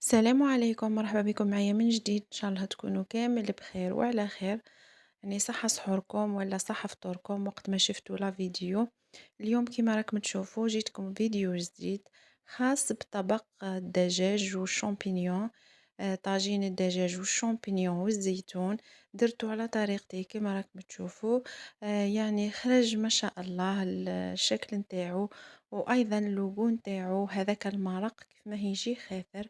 السلام عليكم، مرحبا بكم معايا من جديد. ان شاء الله تكونوا كامل بخير وعلى خير. يعني صحة سحوركم ولا صحة فطوركم وقت ما شفتوا لا فيديو. اليوم كما راكم تشوفوا جيتكم فيديو جديد خاص بطبق الدجاج والشامبينيون. طاجين الدجاج والشامبينيون والزيتون درتو على طريقتي كما راكم تشوفوا. يعني خرج ما شاء الله الشكل نتاعو، وايضا اللوغو نتاعو هذاك المرق كيف ما يجي خاطر.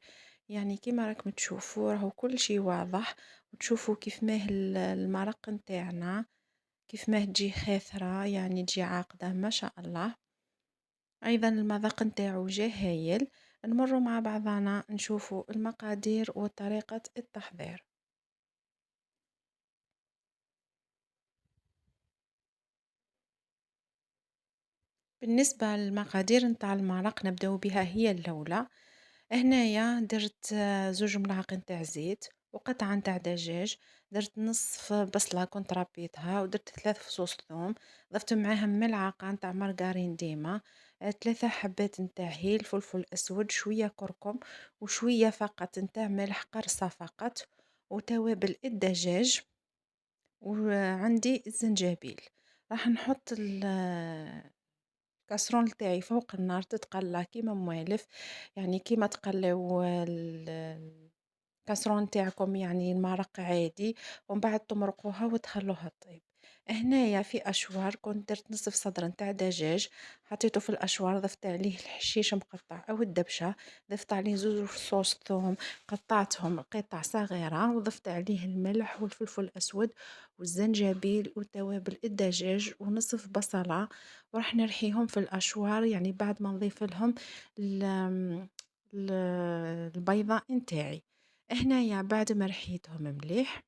يعني كيما راكم تشوفوا راهو كل شيء واضح، وتشوفوا كيف ما المرق نتاعنا كيف ما تجي خاثرة، يعني تجي عاقدة ما شاء الله. أيضا المذاق نتاعو جا هايل. نمروا مع بعضنا نشوفوا المقادير وطريقة التحضير. بالنسبة للمقادير نتاع المرق نبداو بها هي الأولى. هنايا درت زوج ملاعق نتاع زيت وقطعة نتاع دجاج. درت نصف بصلة كنت ربيتها، ودرت 3 فصوص ثوم. ضفت معاهم ملعقة نتاع مارغرين ديما، 3 حبات نتاع هيل فلفل أسود، شوية كركم، وشوية فقط نتاع ملح قرصة فقط، وتوابل الدجاج. وعندي الزنجبيل. راح نحط الكاسرون تاعي فوق النار تتقلى كيما موالف، يعني كيما تقليو الكاسرون تاعكم، يعني المرق عادي، ومن بعد تمرقوها وتخلوها طيب. هنايا في اشوار كنت درت نصف صدر نتاع دجاج، حطيته في الاشوار، ضفت عليه الحشيش مقطع او الدبشه، ضفت عليه زوج فصوص ثوم قطعتهم قطع صغيره، وضفت عليه الملح والفلفل الاسود والزنجبيل وتوابل الدجاج ونصف بصله، وراح نرحيهم في الاشوار. يعني بعد ما نضيف لهم ال- ال- البيضة نتاعي. هنايا بعد ما رحيتهم مليح،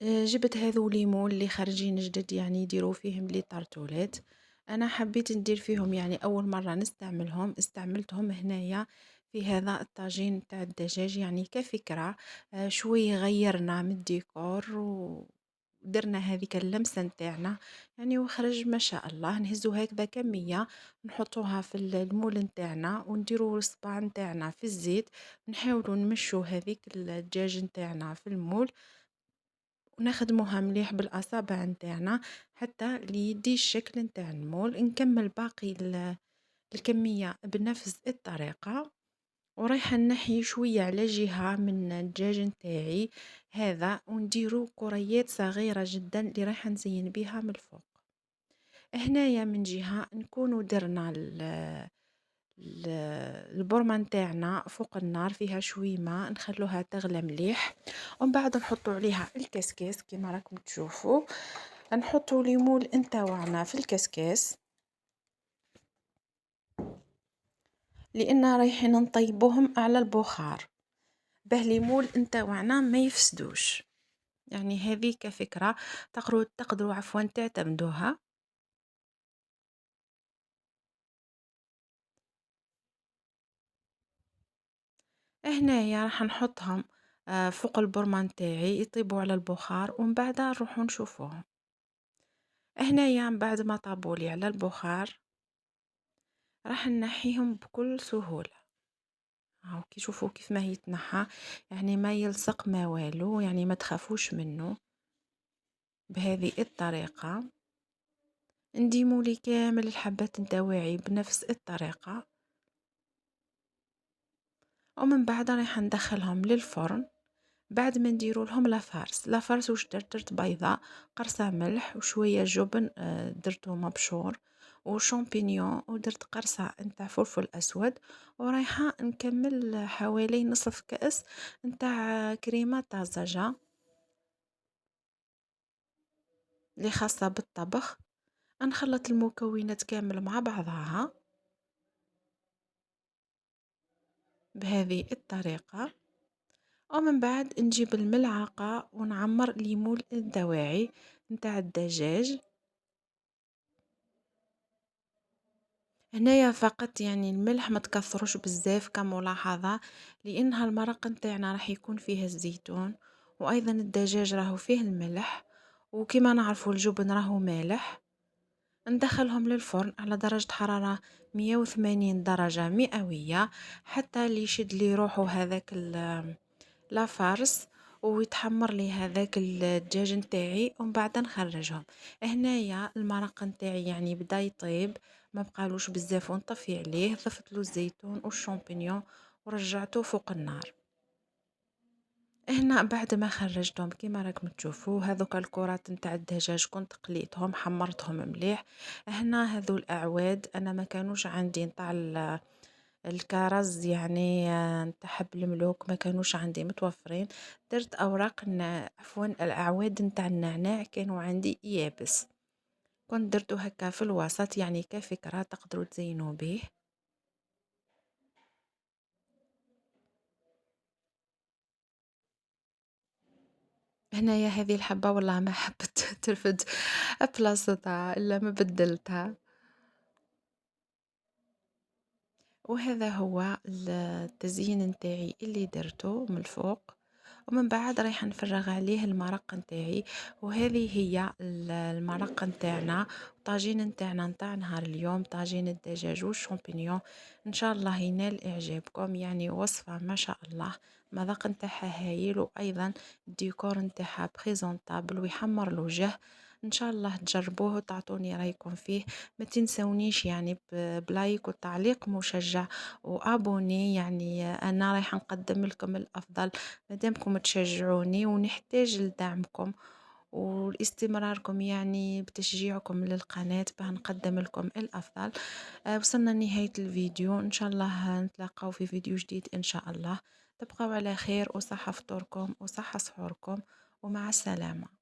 جبت هذو ليمون اللي خارجين جدد، يعني يديروا فيهم لي طرطولات. انا حبيت ندير فيهم، يعني اول مرة نستعملهم، استعملتهم هنايا في هذا الطاجين تاع الدجاج، يعني كفكرة. شوي غيرنا من الديكور ودرنا هذيك اللمسة نتاعنا، يعني وخرج ما شاء الله. نهزو هكذا كمية، نحطوها في المول نتاعنا، ونديروا الصباع نتاعنا في الزيت، نحاولوا نمشوا هذيك الدجاج نتاعنا في المول، ونخدموها مليح بالأصابع نتاعنا حتى ليدي الشكل نتاع المول. نكمل باقي الكمية بنفس الطريقة، ورايحة نحي شوية على جهة من الدجاج نتاعي هذا، ونديرو كريات صغيرة جدا اللي رايحة نزين بها من الفوق. هنايا من جهة نكونوا درنا ال- البرمة نتاعنا فوق النار فيها شوي ماء، نخلوها تغلى مليح، ومن بعد نحطوا عليها الكسكس كما راكم تشوفوا. نحطوا ليمون نتاوعنا في الكسكس، لان رايحين نطيبوهم على البخار، باه ليمون نتاوعنا ما يفسدوش. يعني هذه كفكرة تقدروا عفوا تعتمدوها. هنايا راح نحطهم فوق البرمة نتاعي يطيبوا على البخار، ومن بعد نروحوا نشوفوهم. هنايا من بعد ما طابولي على البخار راح نحيهم بكل سهولة. هاو كي شوفوا كيف ما يتنحى، يعني ما يلصق ما والو، يعني ما تخافوش منه. بهذه الطريقة نديمولي كامل الحبات نتاوعي بنفس الطريقة، ومن بعد راح ندخلهم للفرن. بعد ما نديروا لهم لافارس واش درت بيضة، قرصة ملح وشوية جبن درته مبشور وشامبينيون، ودرت قرصة نتاع فلفل اسود، ورايحة نكمل حوالي نصف كأس نتاع كريمة طازجة اللي خاصة بالطبخ. نخلط المكونات كامل مع بعضها بهذه الطريقة، ومن بعد نجيب الملعقة ونعمر ليمون الدواعي نتاع الدجاج. هنايا فقط يعني الملح ما تكثروش بزاف كملاحظة، لانها المرق نتاعنا راح يكون فيه الزيتون، وايضا الدجاج راهو فيه الملح، وكما نعرفوا الجبن راهو مالح. ندخلهم للفرن على درجة حرارة 180 درجة مئوية حتى اللي يشد لي روحه هذاك لافارس ويتحمر لي هذاك الدجاج نتاعي ومن بعد نخرجهم. هنايا المرق نتاعي يعني بدا يطيب، ما بقالوش بزاف ونطفي عليه، ضفت له الزيتون والشامبينيون ورجعته فوق النار. هنا بعد ما خرجتهم كيما راكم تشوفوا هذوك الكرات نتاع الدجاج كنت قليتهم حمرتهم مليح. هنا هذو الاعواد انا ما كانوش عندي نتاع الكرز يعني نتاع حب الملوك ما كانوش عندي متوفرين. درت اوراق عفوا الاعواد نتاع النعناع كانوا عندي يابس، كنت درتو هكا في الوسط يعني كفكرة تقدروا تزينوا به. هنايا هذه الحبة والله ما حبت ترفد بلاصتها إلا ما بدلتها. وهذا هو التزيين نتاعي اللي درته من الفوق، ومن بعد رايحة نفرغ عليه المرق نتاعي. وهذه هي المرق نتاعنا، الطاجين نتاعنا نتاع نهار اليوم، طاجين الدجاج والشامبينيون. ان شاء الله ينال اعجابكم، يعني وصفة ما شاء الله، المذاق نتاعها هايل، وايضا الديكور نتاعها بريزونطابل ويحمر الوجه. ان شاء الله تجربوه وتعطوني رايكم فيه. ما تنسونيش يعني بلايك وتعليق مشجع وابوني، يعني انا رايحه نقدم لكم الافضل مادامكم تشجعوني، ونحتاج لدعمكم واستمراركم يعني بتشجيعكم للقناة باه نقدم لكم الأفضل. وصلنا لنهاية الفيديو، إن شاء الله نتلاقاو في فيديو جديد إن شاء الله. تبقوا على خير وصحة فطوركم وصحة سحوركم، ومع السلامة.